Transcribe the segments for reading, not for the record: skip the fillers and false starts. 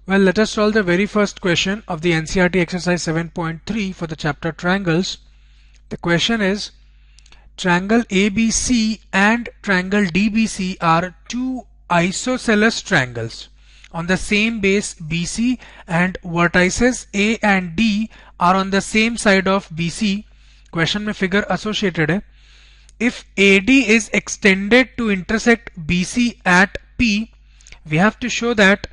Well, let us solve the very first question of the NCERT exercise 7.3 for the chapter triangles. The question is, triangle ABC and triangle DBC are two isosceles triangles on the same base BC, and vertices A and D are on the same side of BC. Question में figure associated है. If AD is extended to intersect BC at P, we have to show that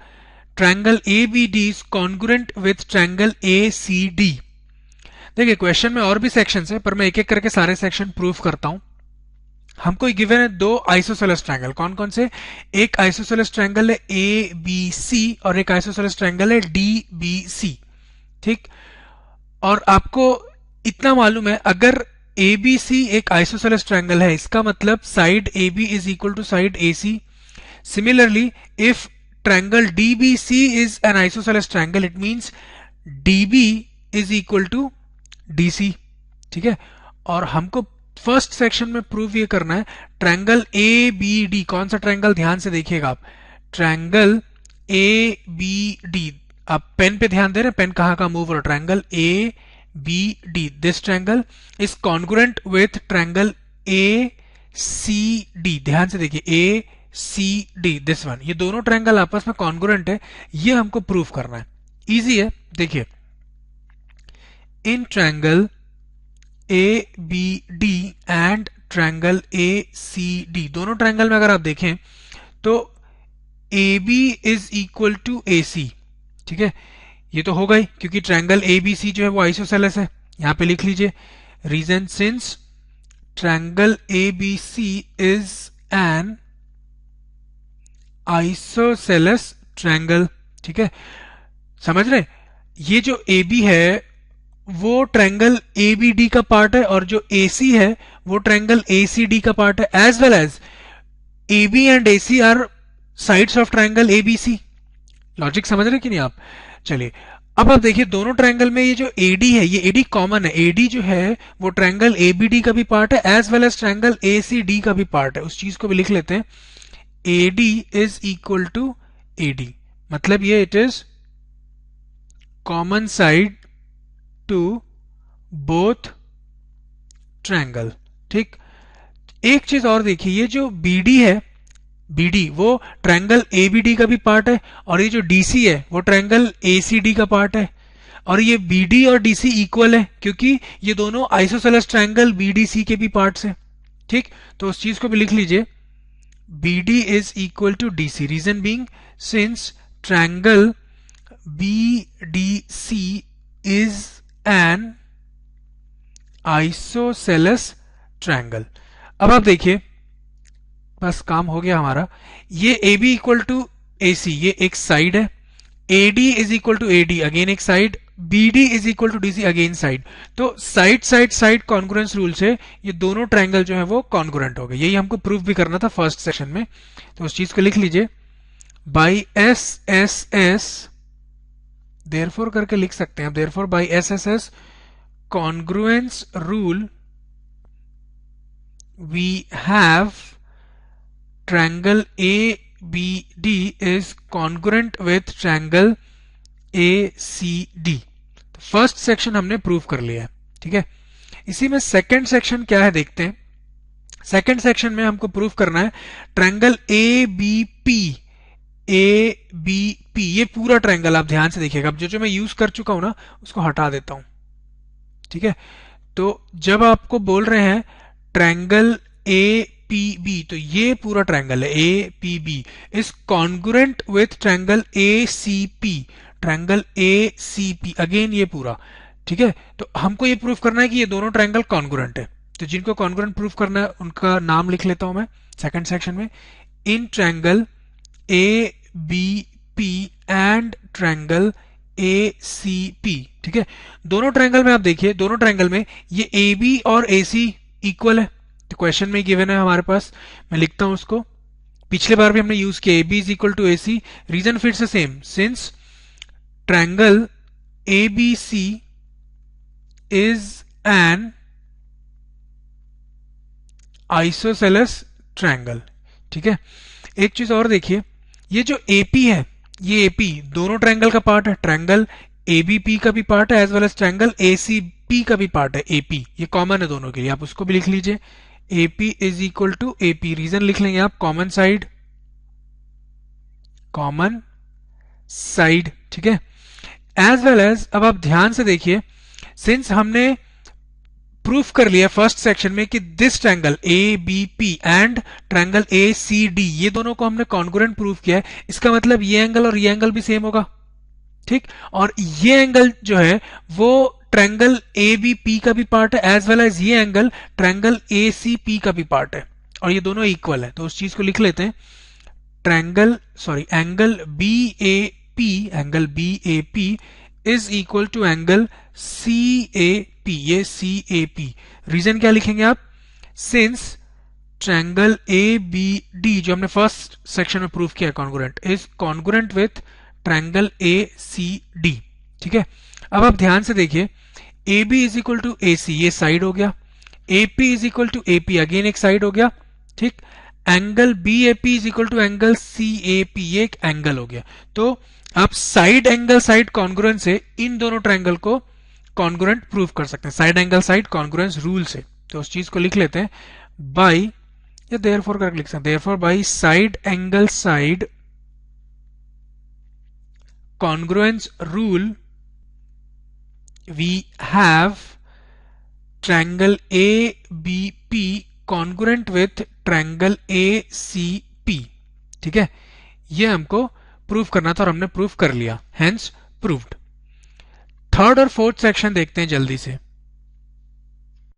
triangle ABD is congruent with triangle ACD. देखिए question में और भी sections है, पर मैं एक एक करके सारे सेक्शन प्रूफ करता हूं. हमको गिवन है दो आइसोसेलेस ट्रायंगल. कौन कौन से? एक आइसोसेलेस ट्रायंगल है ABC और एक आइसोसेलेस ट्रायंगल है DBC. ठीक, और आपको इतना मालूम है, अगर ABC एक आइसोसेलेस ट्रायंगल है, इसका मतलब side AB is equal to side AC. Similarly if triangle DBC is an isosceles triangle, it means DB is equal to DC. ठीक है, और हमको फर्स्ट सेक्शन में प्रूव ये करना है ट्रायंगल ABD. कौन सा ट्रायंगल? ध्यान से देखिएगा आप, ट्रायंगल ABD. आप पेन पे ध्यान दे रहे हैं, पेन कहाँ का मूव हो रहा है? Triangle ABD. This triangle is congruent with triangle ACD. ध्यान से देखिए, ACD, दिस वन. ये दोनों ट्रायंगल आपस में कॉन्ग्रुएंट है, ये हमको प्रूफ करना है. इजी है. देखिए, in triangle ABD and triangle ACD, दोनों ट्रायंगल में अगर आप देखें तो AB is equal to AC. ठीक है, ये तो होगा ही क्योंकि ट्रायंगल ABC जो है वो आइसोसेलेस है. यहां पे लिख लीजिए, reason since triangle ABC is an isosceles triangle. ठीक है, समझ रहे? ये जो AB है वो ट्रायंगल ABD का पार्ट है, और जो AC है वो ट्रायंगल ACD का पार्ट है. As well as AB and AC are sides of triangle ABC. Logic समझ रहे कि नहीं आप? चलिए, अब आप देखिए दोनों ट्रायंगल में ये जो AD है, ये AD कॉमन है. AD जो है वो ट्रायंगल ABD का भी पार्ट है, as well as triangle ACD का भी पार्ट है. उस चीज को भी लिख लेते हैं. AD is equal to AD, मतलब ये it is common side to both triangle. ठीक, एक चीज और देखिए, ये जो BD है, BD वो ट्रायंगल ABD का भी पार्ट है, और ये जो DC है वो ट्रायंगल ACD का पार्ट है. और ये BD और DC इक्वल है क्योंकि ये दोनों आइसोसेलेस ट्रायंगल BDC के भी पार्ट्स हैं. ठीक, तो उस चीज को भी लिख लीजिए, BD is equal to DC. Reason being, since triangle BDC is an isosceles triangle. अब आप देखिए, बस काम हो गया हमारा. ये AB equal to AC, ये एक साइड है. AD is equal to AD, again एक side. BD is equal to DC, again side. तो side side side congruence rule से ये दोनों ट्रायंगल जो है वो कॉन्ग्रुएंट हो गए. यही हमको प्रूफ भी करना था फर्स्ट सेक्शन में, तो उस चीज को लिख लीजिए. बाई SSS, देयरफॉर करके लिख सकते हैं आप, therefore by SSS congruence rule we have triangle ABD is congruent with triangle ACD. First section हमने प्रूव कर लिया है. ठीक है, इसी में सेकंड सेक्शन क्या है देखते हैं. सेकंड सेक्शन में हमको प्रूव करना है ट्रायंगल ABP. ये पूरा ट्रायंगल आप ध्यान से देखिएगा. अब जो मैं यूज कर चुका हूं ना उसको हटा देता हूं. ठीक है, तो जब आपको बोल रहे हैं ट्रायंगल APB, तो ये पूरा ट्रायंगल है APB is congruent with triangle ACP. Triangle ACP again ये पूरा. ठीक है, तो हमको ये प्रूफ करना है कि ये दोनों ट्रायंगल कॉन्ग्रुएंट है. तो जिनको कॉन्ग्रुएंट प्रूफ करना है उनका नाम लिख लेता हूं मैं सेकंड सेक्शन में. In triangle ABP and triangle ACP. ठीक है, दोनों ट्रायंगल में आप देखिए, दोनों ट्रायंगल में ये AB और AC इक्वल है. तो क्वेश्चन में गिवन है हमारे पास, मैं लिखता हूं उसको. पिछले बार भी हमने यूज किया AB is equal to AC. Reason फिर से same, since triangle ABC is an isosceles triangle. ठीक है, एक चीज और देखिए, ये जो AP है ये एपी दोनों ट्रायंगल का पार्ट है, ट्रायंगल एबीपी का भी पार्ट है as well as triangle ACP का भी पार्ट है। एपी ये कॉमन है दोनों के लिए, आप उसको भी लिख लीजिए। AP is equal to AP, reason लिख लेंगे आप कॉमन साइड, कॉमन साइड, ठीक है। एज वेल एज अब आप ध्यान से देखिए, सिंस हमने प्रूफ कर लिया फर्स्ट सेक्शन में कि this triangle A B P and triangle A C D, ये दोनों को हमने कॉन्ग्रुएंट प्रूफ किया है, इसका मतलब ये एंगल और ये एंगल भी सेम होगा, ठीक। और ये एंगल जो है वो ट्रायंगल ए बी पी का भी पार्ट है एज वेल एज ये angle triangle A C P का भी पार्ट है, और ये दोनों इक्वल है। तो उस चीज को लिख लेते हैं, angle B A P, angle B A P is equal to angle C A P, ये सी ए पी। रीजन क्या लिखेंगे आप, since triangle A B D जो हमने फर्स्ट सेक्शन में प्रूफ किया congruent, is congruent with triangle A C D, ठीक है। अब आप ध्यान से देखिए, A B is equal to A C, ये साइड हो गया, A P is equal to A P, again एक साइड हो गया, ठीक। Angle B A P is equal to angle C A P, ये एक एंगल हो गया। तो आप साइड एंगल साइड कॉन्ग्रुएंस से इन दोनों ट्रायंगल को कॉन्ग्रुएंट प्रूफ कर सकते हैं, side angle side congruence rule से। तो उस चीज को लिख लेते हैं बाई, या देयरफॉर करके लिख सकते हैं, therefore by side angle side congruence rule we have triangle A B P congruent with triangle A C P, ठीक है। ये हमको प्रूफ करना था और हमने प्रूफ कर लिया, हेंस प्रूव्ड। थर्ड और फोर्थ सेक्शन देखते हैं जल्दी से।